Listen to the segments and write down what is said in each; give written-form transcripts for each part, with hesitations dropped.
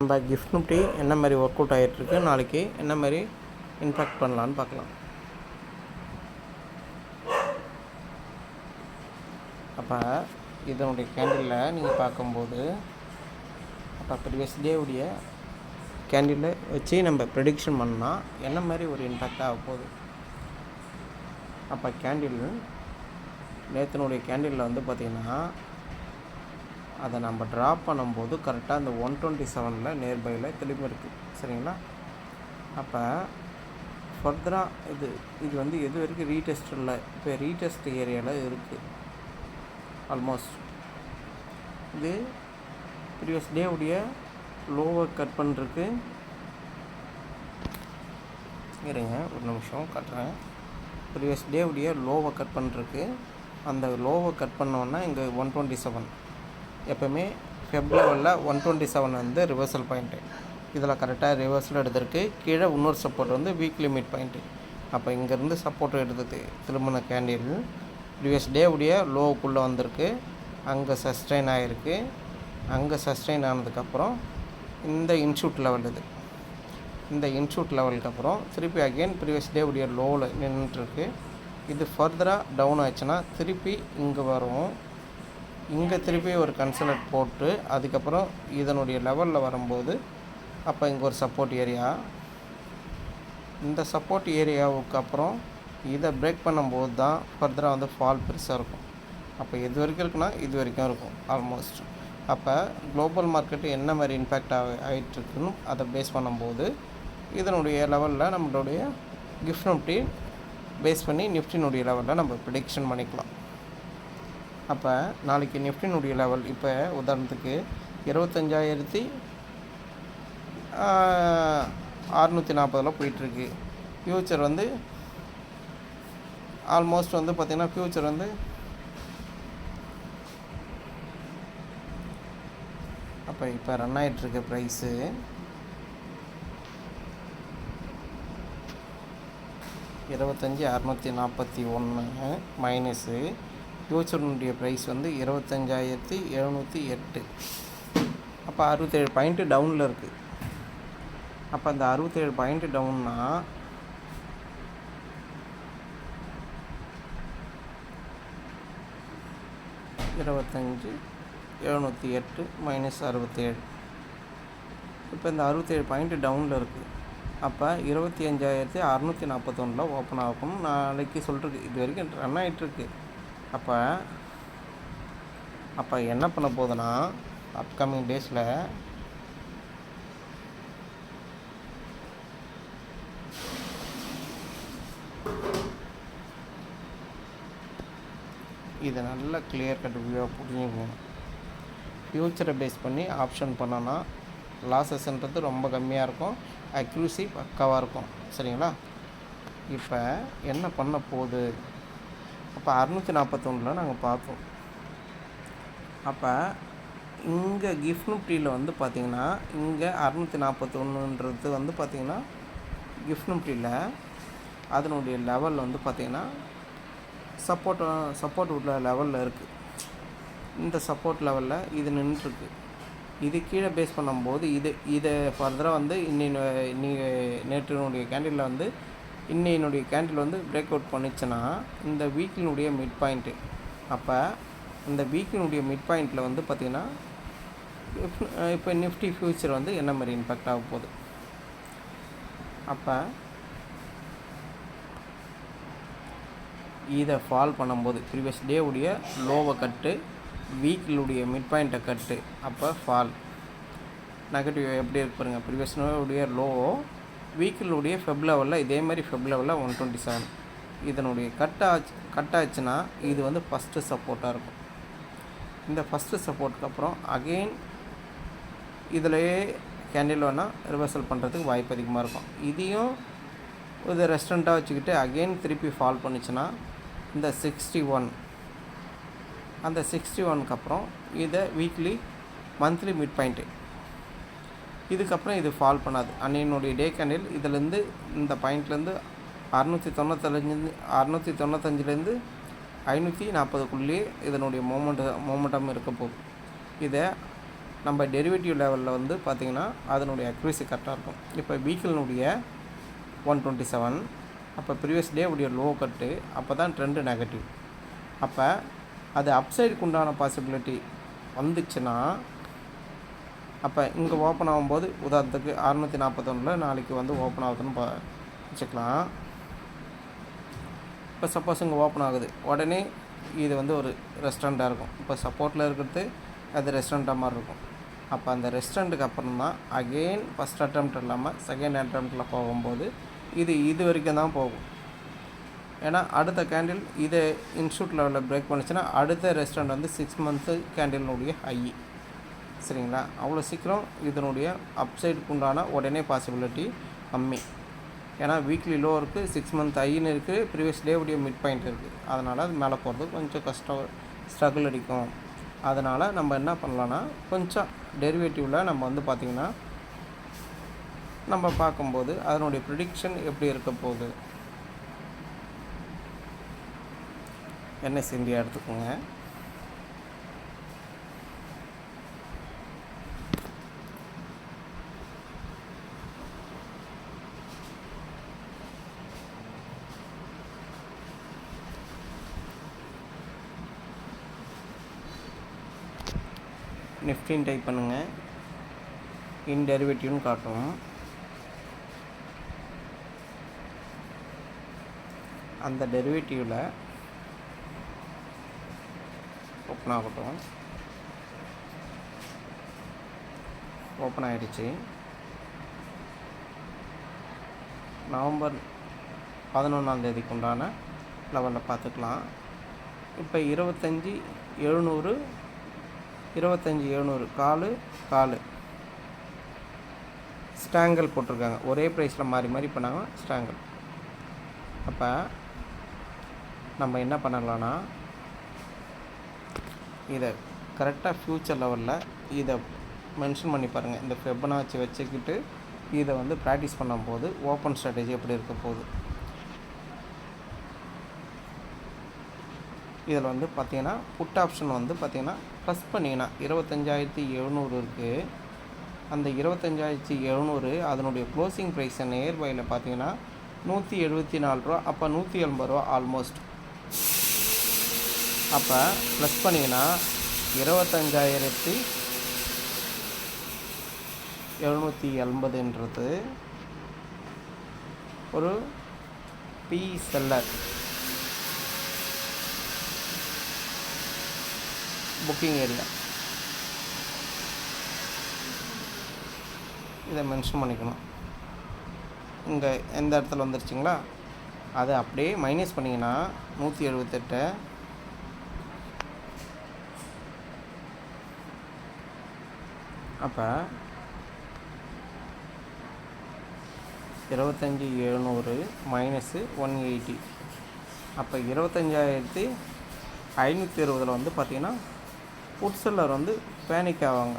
நம்ம gift Nifty என்ன மாதிரி ஒர்க் அவுட் ஆகிட்டுருக்கு, நாளைக்கு என்ன மாதிரி இம்பேக்ட் பண்ணலான்னு பார்க்கலாம். அப்போ இதனுடைய கேண்டிலில் நீங்கள் பார்க்கும்போது அப்போ ப்ரீவியஸ் டேவுடைய கேண்டிலில் வச்சு நம்ம ப்ரெடிக்ஷன் பண்ணால் என்ன மாதிரி ஒரு இம்பேக்ட் ஆக போகுது. அப்போ கேண்டில் நேற்றுனுடைய கேண்டிலில் வந்து பார்த்திங்கன்னா அதை நம்ம ட்ராப் பண்ணும்போது கரெக்டாக அந்த 127 நியர்பையில் திரும்பி இருக்குது. சரிங்களா? அப்போ ஃபர்தராக இது வந்து எது வரைக்கும் ரீடெஸ்ட் இல்லை, இப்போ ரீடெஸ்ட் ஏரியாவில் இருக்குது. ஆல்மோஸ்ட் இது ப்ரீவியஸ் டேவுடைய லோவை கட் பண்ணுறதுக்கு இருங்க ஒரு நிமிஷம் காட்டுறேன். ப்ரீவியஸ் டேவுடைய லோவை கட் பண்ணுறதுக்கு அந்த லோவை கட் பண்ணோன்னா இங்கே 127 எப்போவுமே ஃபெப் லெவலில் 127 வந்து ரிவர்சல் பாயிண்ட்டு. இதில் கரெக்டாக ரிவர்சல் எடுத்துருக்கு. கீழே இன்னொரு சப்போர்ட் வந்து வீக்லி மிட் பாயிண்ட்டு. அப்போ இங்கேருந்து சப்போர்ட் எடுத்தது திரும்பின கேண்டில் ப்ரீவியஸ் டேவுடைய லோவுக்குள்ளே வந்திருக்கு. அங்கே சஸ்டெயின் ஆகிருக்கு. அங்கே சஸ்டெயின் ஆனதுக்கப்புறம் இந்த இன்ஷூட் லெவல் இந்த இன்ஷூட் லெவலுக்கு அப்புறம் திருப்பி அகெயின் ப்ரீவியஸ் டேவுடைய லோவில் நின்றுட்டுருக்கு. இது ஃபர்தராக டவுன் ஆச்சுன்னா திருப்பி இங்கே வரும். இங்கே திருப்பி ஒரு கன்சல்ட் போட்டு அதுக்கப்புறம் இதனுடைய லெவலில் வரும்போது அப்போ இங்கே ஒரு சப்போர்ட் ஏரியா, இந்த சப்போர்ட் ஏரியாவுக்கு அப்புறம் இதை பிரேக் பண்ணும்போது தான் ஃபர்தராக வந்து ஃபால் பெருசாக இருக்கும். அப்போ எது வரைக்கும் இருக்குன்னா இது வரைக்கும் இருக்கும் ஆல்மோஸ்ட். அப்போ குளோபல் மார்க்கெட்டு என்ன மாதிரி இம்பேக்ட் ஆகிட்டுருக்குன்னு அதை பேஸ் பண்ணும்போது இதனுடைய லெவலில் நம்மளுடைய கிஃப்ட் நிஃப்டி பேஸ் பண்ணி நிஃப்டினுடைய லெவலில் நம்ம ப்ரெடிக்ஷன் பண்ணிக்கலாம். அப்போ நாளைக்கு நிஃப்டினுடைய லெவல் இப்போ உதாரணத்துக்கு 25,640 போயிட்டுருக்கு. ஃப்யூச்சர் வந்து ஆல்மோஸ்ட் வந்து பார்த்திங்கன்னா ஃப்யூச்சர் வந்து அப்போ இப்போ ரன் ஆகிட்டுருக்க ப்ரைஸு $25,641 மைனஸு ஃப்யூச்சருடைய ப்ரைஸ் வந்து 25,708. அப்போ 67 பாயிண்ட்டு டவுனில் இருக்குது. அப்போ அந்த 67 பாயிண்ட்டு டவுன்னா $25,708 மைனஸ் 67. இப்போ இந்த 67 பாயிண்ட்டு டவுனில் இருக்குது. அப்போ 25,641 ஓப்பன் ஆகும் நாளைக்கு சொல்லிருக்கு. இது வரைக்கும் ரன் ஆகிட்டுருக்கு. அப்போ என்ன பண்ண போகுதுன்னா அப்கமிங் டேஸில் இதை நல்லா கிளியர் கட் வியூவாக புரிஞ்சுக்கணும். ஃப்யூச்சரை பேஸ் பண்ணி ஆப்ஷன் பண்ணோன்னா லாஸஸ்ன்றது ரொம்ப கம்மியாக இருக்கும், அக்யூரசி பக்காவாக இருக்கும். சரிங்களா? இப்போ என்ன பண்ண போகுது, அப்போ 641 நாங்கள் பார்த்தோம். அப்போ இங்கே கிஃப்ட் நிஃப்டியில் வந்து பார்த்திங்கன்னா இங்கே 641 வந்து பார்த்திங்கன்னா கிஃப்ட் நிஃப்டியில் அதனுடைய லெவல் வந்து பார்த்திங்கன்னா சப்போர்ட் உள்ள லெவலில் இருக்குது. இந்த சப்போர்ட் லெவலில் இது நின்றுருக்கு. இது கீழே பேஸ் பண்ணும்போது இதை ஃபர்தராக வந்து நேற்றினுடைய கேண்டிலில் வந்து இன்னையினுடைய கேண்டில் வந்து பிரேக் அவுட் பண்ணிச்சுன்னா இந்த வீக்கினுடைய மிட் பாயிண்ட்டு. அப்போ இந்த வீக்கினுடைய மிட் பாயிண்ட்டில் வந்து பார்த்திங்கன்னா இப்போ நிஃப்டி ஃப்யூச்சர் வந்து என்ன மாதிரி இம்பேக்ட் ஆக போகுது. அப்போ இதை ஃபால் பண்ணும்போது ப்ரீவியஸ் டேவுடைய லோவை கட்டு, வீக்கிலுடைய மிட் பாயிண்ட்டை கட்டு, அப்போ ஃபால் நெகட்டிவ் எப்படி இருக்கு பாருங்கள். ப்ரீவியஸ் டேவுடைய லோ வீக்கிலுடைய ஃபெப் லெவலில் இதே மாதிரி ஃபெப் லெவலில் 127 இதனுடைய கட் ஆச்சுன்னா இது வந்து ஃபஸ்ட்டு சப்போர்ட்டாக இருக்கும். இந்த ஃபஸ்ட்டு சப்போர்ட்டுக்கு அப்புறம் அகெயின் இதிலையே கேண்டில் வேணால் ரிவர்சல் பண்ணுறதுக்கு வாய்ப்பு அதிகமாக இருக்கும். இதையும் இது ரெஸ்டண்ட்டாக வச்சுக்கிட்டு அகெயின் திருப்பி ஃபால் பண்ணிச்சுன்னா இந்த 61 அந்த 61க்கு அப்புறம் இதை வீக்லி மந்த்லி மிட் பாயிண்ட்டு, இதுக்கப்புறம் இது ஃபால் பண்ணாது. அன்னையினுடைய டே கேண்டில் இதிலேருந்து இந்த பாயிண்ட்லேருந்து 695 540 இதனுடைய மோமெண்டம் இருக்க போகுது. இதை நம்ம டெரிவேட்டிவ் லெவலில் வந்து பார்த்திங்கன்னா அதனுடைய அக்யூரசி கரெக்டாக இருக்கும். இப்போ வீக்கினுடைய 127, அப்போ ப்ரீவியஸ் டே உடைய லோ கட்டு, அப்போ தான் ட்ரெண்டு நெகட்டிவ். அப்போ அது அப்சைடுக்கு உண்டான பாசிபிலிட்டி வந்துச்சுன்னா, அப்போ இங்கே ஓப்பன் ஆகும்போது உதாரணத்துக்கு 641 நாளைக்கு வந்து ஓப்பன் ஆகுதுன்னு வச்சுக்கலாம். இப்போ சப்போஸ் இங்கே ஓப்பன் ஆகுது, உடனே இது வந்து ஒரு ரெஸ்டாரண்ட்டாக இருக்கும். இப்போ சப்போர்ட்டில் இருக்கிறது அது ரெஸ்டாரண்ட்டாக மாதிரி இருக்கும். அப்போ அந்த ரெஸ்டாரண்ட்டுக்கு அப்புறம் தான் அகெயின் ஃபஸ்ட் அட்டெம்ப்ட் இல்லாமல் செகண்ட் அட்டெம்ப்டில் போகும்போது இது வரைக்கும் தான் போகும். ஏன்னா அடுத்த கேண்டில் இதை இன்ஸ்டியூட் லெவலில் பிரேக் பண்ணிச்சுன்னா அடுத்த ரெஸ்டாரண்ட் வந்து 6 மந்த்து கேண்டிலுடைய ஹை. சரிங்களா? அவ்வளோ சீக்கிரம் இதனுடைய அப்சைடுக்கு உண்டான உடனே பாசிபிலிட்டி கம்மி. ஏன்னா வீக்லி லோ இருக்குது, 6 மந்த் ஹைன்னு இருக்குது, ப்ரீவியஸ் டேவுடைய மிட் பாயிண்ட் இருக்குது. அதனால் அது மேலே போகிறது கொஞ்சம் கஷ்டம், ஸ்ட்ரகிள் அடிக்கும். அதனால் நம்ம என்ன பண்ணலான்னா, கொஞ்சம் டெரிவேட்டிவில் நம்ம வந்து பார்த்திங்கன்னா நம்ம பார்க்கும்போது அதனுடைய ப்ரிடிக்ஷன் எப்படி இருக்க போகுது. என்எஸ் இந்தியா எடுத்துக்கோங்க. நிஃப்டின்னு டைப் பண்ணுங்கள், இன் டெரிவேட்டிவ்னு காட்டும். அந்த டெரிவேட்டிவில் ஓப்பன் ஆகட்டும். ஓப்பன் ஆகிடுச்சு. நவம்பர் 11 உண்டான லெவலில் பார்த்துக்கலாம். இப்போ 25,700 காலு ஸ்டாங்கல் போட்டிருக்காங்க. ஒரே ப்ரைஸில் மாறி மாறி பண்ணாங்க ஸ்டாங்கல். அப்போ நம்ம என்ன பண்ணலான்னா, இதை கரெக்டாக ஃப்யூச்சர் லெவலில் இதை மென்ஷன் பண்ணி பாருங்கள். இந்த ஃபெபனாச்சி வச்சுக்கிட்டு இதை வந்து ப்ராக்டிஸ் பண்ணும்போது ஓப்பன் ஸ்ட்ராட்டஜி எப்படி இருக்க போகுது. இதில் வந்து பார்த்திங்கன்னா புட் ஆப்ஷன் வந்து பார்த்திங்கன்னா ப்ளஸ் பண்ணிங்கன்னா 25,700 இருக்குது. அந்த 25,700 அதனுடைய க்ளோசிங் ப்ரைஸை நியர்பையில் பார்த்திங்கன்னா 174 ரூபா. அப்போ 180 ரூபா ஆல்மோஸ்ட். அப்போ ப்ளஸ் பண்ணிங்கன்னா 25,780ன்றது ஒரு பி செல்லர் புக்கிங் ஏரியா. இதை மென்ஷன் பண்ணிக்கணும். இங்கே எந்த இடத்துல வந்துருச்சுங்களா, அதை அப்படியே மைனஸ் பண்ணிங்கன்னா 178. அப்போ 25,700 மைனஸு 180. அப்போ 25,520 வந்து பார்த்திங்கன்னா புட் செல்லர் வந்து பேனிக் ஆவாங்க,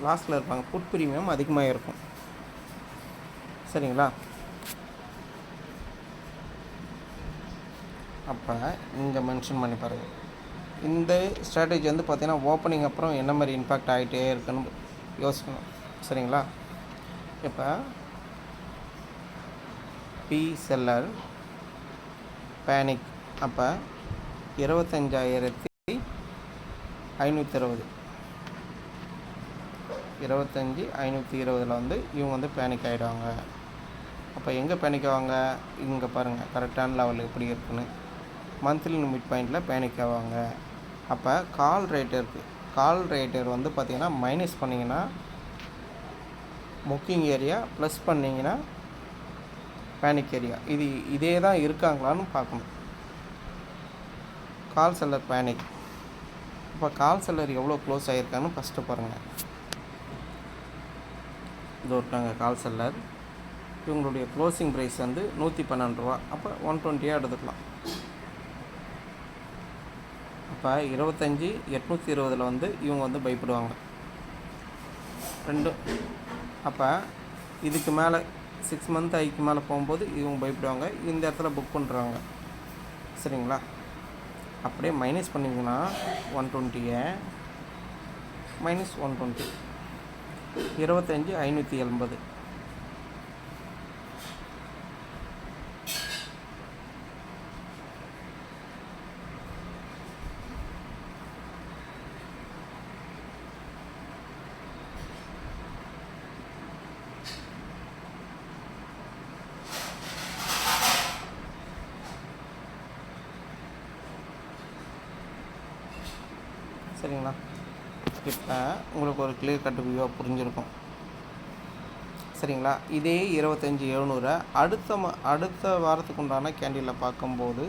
லாஸ்ட்டில் இருப்பாங்க. புட் ப்ரீமியம் அதிகமாக இருக்கும். சரிங்களா? அப்போ இங்கே மென்ஷன் பண்ணி பாருங்கள். இந்த ஸ்ட்ராட்டஜி வந்து பார்த்திங்கன்னா ஓப்பனிங் அப்புறம் என்ன மாதிரி இம்பேக்ட் ஆகிட்டே இருக்குன்னு யோசிக்கணும். சரிங்களா? இப்போ பி செல்லர் பேனிக். அப்போ 25,520 25,520 வந்து இவங்க வந்து பேனிக் ஆகிடுவாங்க. அப்போ எங்கே பேனிக் ஆவாங்க, இங்கே பாருங்கள் கரெக்டான லெவல் எப்படி இருக்குன்னு. மந்த்லி மிட் பாயிண்டில் பேனிக் ஆவாங்க. அப்போ கால் ரேட்டர் வந்து பார்த்திங்கன்னா மைனஸ் பண்ணிங்கன்னா புக்கிங் ஏரியா, ப்ளஸ் பண்ணிங்கன்னா பேனிக் ஏரியா. இதே தான் இருக்காங்களான்னு பார்க்கணும். கால் செல்லர் பேனிக். இப்போ கால் செல்லர் எவ்வளோ க்ளோஸ் ஆகிருக்கான்னு ஃபஸ்ட்டு பாருங்கள். இது இருக்காங்க கால் செல்லர். இவங்களுடைய க்ளோசிங் ப்ரைஸ் வந்து 112 ரூபா. அப்போ 120 எடுத்துக்கலாம். அப்போ 25,820 வந்து இவங்க வந்து பயப்படுவாங்க ரெண்டு. அப்போ இதுக்கு மேலே 6 மந்த் ஐக்கு மேலே போகும்போது இவங்க பயப்படுவாங்க, இந்த இடத்துல புக் பண்ணுறாங்க. சரிங்களா? அப்படியே மைனஸ் பண்ணிங்கன்னா 120 மைனஸ் 120 25,580. சரிங்களா? இப்போ உங்களுக்கு ஒரு கிளியர் கட் வியூவாக புரிஞ்சிருக்கும். சரிங்களா? இதே 25,700 அடுத்த வாரத்துக்கு உண்டான கேண்டிலில் பார்க்கும்போது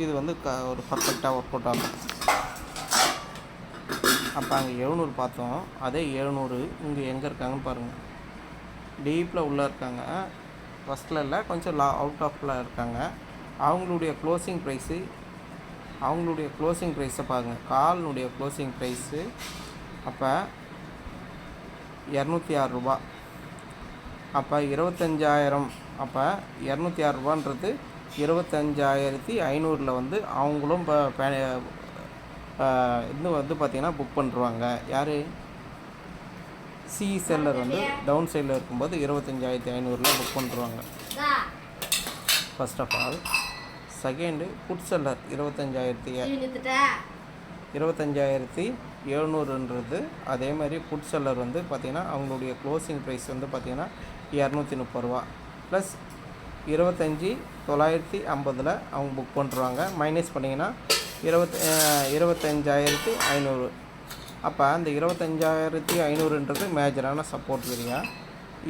இது வந்து ஒரு பர்ஃபெக்டாக ஒர்க் அவுட் ஆகும். அப்போ அங்கே 700 பார்த்தோம், அதே 700 இங்கே எங்கே இருக்காங்கன்னு பாருங்கள். டீப்பில் உள்ளே இருக்காங்க, ஃபஸ்ட்டில் இல்லை, கொஞ்சம் அவுட் ஆஃபில் இருக்காங்க. அவங்களுடைய க்ளோசிங் ப்ரைஸை பாருங்கள். கால்னுடைய க்ளோசிங் ப்ரைஸு அப்போ 206 ரூபா. அப்போ 25,000. அப்போ 206 ரூபான்றது 25,500 வந்து அவங்களும் இன்னும் வந்து பார்த்திங்கன்னா புக் பண்ணுறாங்க. யார்? சி செல்லர் வந்து டவுன் சைடில் இருக்கும்போது 25,500 புக் பண்ணுறாங்க. First of all. Second put seller 25,700. அதே மாதிரி புட் செல்லர் வந்து பார்த்திங்கன்னா அவங்களுடைய க்ளோசிங் ப்ரைஸ் வந்து பார்த்திங்கன்னா 230 ரூபா ப்ளஸ் 25,950 அவங்க புக் பண்ணுறாங்க. மைனஸ் பண்ணிங்கன்னா 25,500. அப்போ அந்த 25,500 மேஜரான சப்போர்ட் ஏரியா.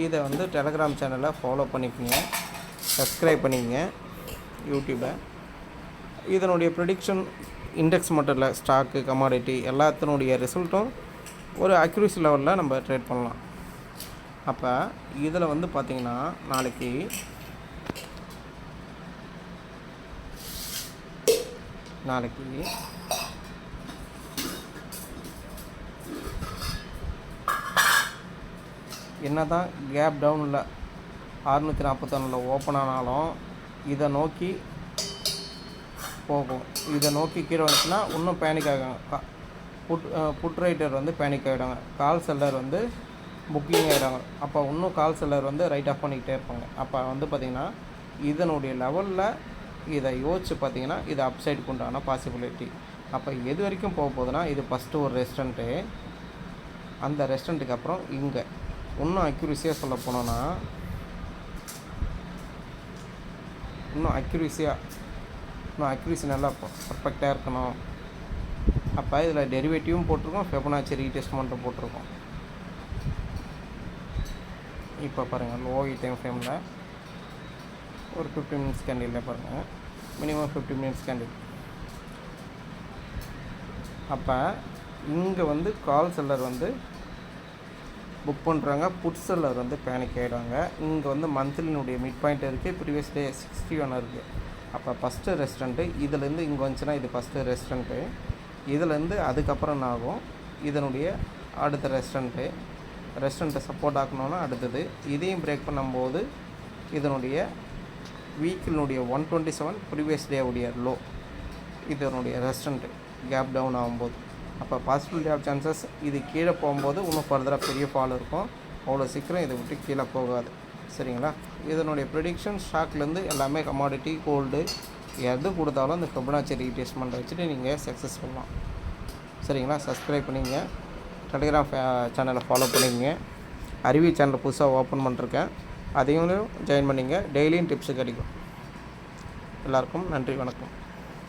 இதை வந்து டெலகிராம் சேனலில் ஃபாலோ பண்ணிக்கோங்க, சப்ஸ்கிரைப் பண்ணிக்கங்க யூடியூப்பை. இதனுடைய ப்ரெடிக்ஷன் இண்டெக்ஸ் மட்டும் இல்லை, ஸ்டாக்கு, கமாடிட்டி எல்லாத்தினுடைய ரிசல்ட்டும் ஒரு அக்யூரசி லெவலில் நம்ம ட்ரேட் பண்ணலாம். அப்போ இதில் வந்து பார்த்திங்கன்னா நாளைக்கு என்ன தான் கேப் டவுனில் 641 ஓப்பன் ஆனாலும் இதை நோக்கி போகும். இதை நோக்கி கீழே வந்துச்சுன்னா இன்னும் பேனிக் ஆகாங்க. புட் ரைட்டர் வந்து பேனிக் ஆகிடுவாங்க, கால் செல்லர் வந்து புக்கிங் ஆகிடுவாங்க. அப்போ இன்னும் கால் செல்லர் வந்து ரைட் ஆஃப் பண்ணிக்கிட்டே இருப்பாங்க. அப்போ வந்து பார்த்திங்கன்னா இதனுடைய லெவலில் இதை யோசிச்சு பார்த்திங்கன்னா இது அப்சைடுக்கு உண்டான பாசிபிலிட்டி. அப்போ எது வரைக்கும் போக போகுதுன்னா, இது ஃபஸ்ட்டு ஒரு ரெஸ்டாரண்ட்டு, அந்த ரெஸ்டாரண்ட்டுக்கு அப்புறம் இங்கே இன்னும் அக்யூரஸியாக சொல்ல போனோன்னா இன்னும் அக்யூரஸி நல்லா பர்ஃபெக்டாக இருக்கணும். அப்போ இதில் டெரிவேட்டிவும் போட்டிருக்கோம், ஃபெபனாச்சி ரீடெஸ்ட்மெண்ட்டும் போட்டிருக்கோம். இப்போ பாருங்கள், லோ டைம் ஃப்ரேமில் ஒரு 15 மினிட்ஸ் கேண்டில் பாருங்கள், மினிமம் 15 மினிட்ஸ் கேண்டில். அப்போ இங்கே வந்து கால் செல்லர் வந்து புக் பண்ணுறாங்க, புட் செல்லர் வந்து பேனிக் ஆகிடுவாங்க. இங்கே வந்து மந்த்லினுடைய மிட் பாயிண்ட் இருக்குது, ப்ரீவியஸ் டே 61 இருக்குது. அப்போ ஃபஸ்ட்டு ரெஸ்டாரண்ட்டு இதிலேருந்து இங்கே வந்துச்சுன்னா இது ஃபஸ்ட்டு ரெஸ்டாரண்ட்டு. இதிலேருந்து அதுக்கப்புறம் என்ன ஆகும், இதனுடைய அடுத்த ரெஸ்டாரண்ட்டை சப்போர்ட் ஆக்கணுன்னா அடுத்தது. இதையும் பிரேக் பண்ணும்போது இதனுடைய வீக்கினுடைய 127 ப்ரீவியஸ் டே உடைய லோ, இதனுடைய ரெஸ்டாரண்ட்டு கேப் டவுன் ஆகும்போது அப்போ பாசிபிலிட்டி ஆஃப் சான்சஸ் இது கீழே போகும்போது இன்னும் ஃபர்தராக பெரிய ஃபால் இருக்கும். அவ்வளோ சீக்கிரம் இதை விட்டு கீழே போகாது. சரிங்களா? இதனுடைய ப்ரெடிக்ஷன் ஸ்டாக்லேருந்து எல்லாமே கமாடிட்டி, கோல்டு எது கொடுத்தாலும் இந்த ஃபெபனாச்சி ரீட்ரேஸ்மெண்ட்டை வச்சுட்டு நீங்கள் சக்ஸஸ் பண்ணலாம். சரிங்களா? சப்ஸ்கிரைப் பண்ணிங்க, டெலிகிராம் சேனலை ஃபாலோ பண்ணிக்கங்க. அறிவி சேனலை புதுசாக ஓப்பன் பண்ணிருக்கேன், அதையும் ஜாயின் பண்ணிங்க. டெய்லியும் டிப்ஸு கிடைக்கும். எல்லாருக்கும் நன்றி, வணக்கம்.